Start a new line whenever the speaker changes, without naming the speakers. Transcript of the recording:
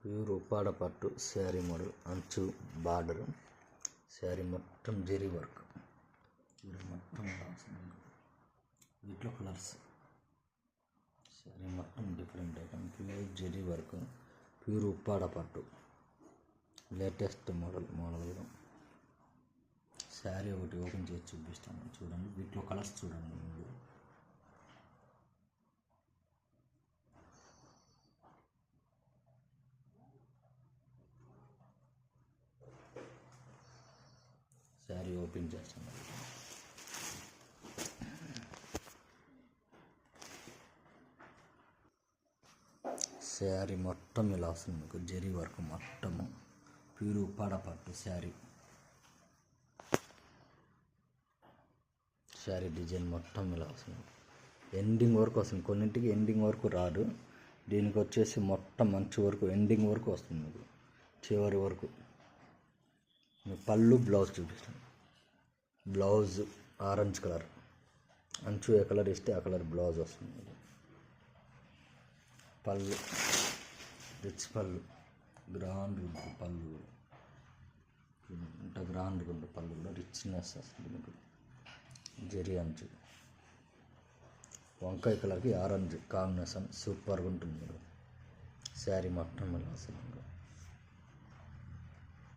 Pure Uppada పట్టు sari model, అంచు border, sari మొత్తం జరీ వర్క్. మొత్తం వీటిలో కలర్స్, శారీ మొత్తం different item, pure zari work, pure Uppada పట్టు, లేటెస్ట్ మోడల్. శారీ ఒకటి ఓపెన్ చేసి చూపిస్తాను చూడండి. వీటిలో కలర్స్ చూడండి. శారీ ఓపెన్ చేస్తాను. శారీ మొత్తం ఇలా వస్తుంది మీకు, జరీ వర్క్ మొత్తము, ప్యూర్ ఉప్పాడ పట్టు శారీ. శారీ డిజైన్ మొత్తం ఇలా వస్తుంది, ఎండింగ్ వరకు వస్తుంది. కొన్నింటికి ఎండింగ్ వరకు రాదు, దీనికి వచ్చేసి మొత్తం మంచి వరకు ఎండింగ్ వరకు వస్తుంది మీకు, చివరి వరకు. పళ్ళు బ్లౌజ్ చూపిస్తాను. బ్లౌజ్ ఆరెంజ్ కలర్, అంచు ఏ కలర్ ఇస్తే ఆ కలర్ బ్లౌజ్ వస్తుంది. పళ్ళు రిచ్ పళ్ళు, గ్రాండ్ ఉంటుంది పళ్ళు, ఇంత గ్రాండ్గా ఉంటుంది పళ్ళు కూడా, రిచ్నెస్ వస్తుంది మీకు. జరీ అంచు, వంకాయ కలర్కి ఆరెంజ్ కాంబినేషన్ సూపర్గా ఉంటుంది. శారీ మొత్తం ఇలా వస్తుంది.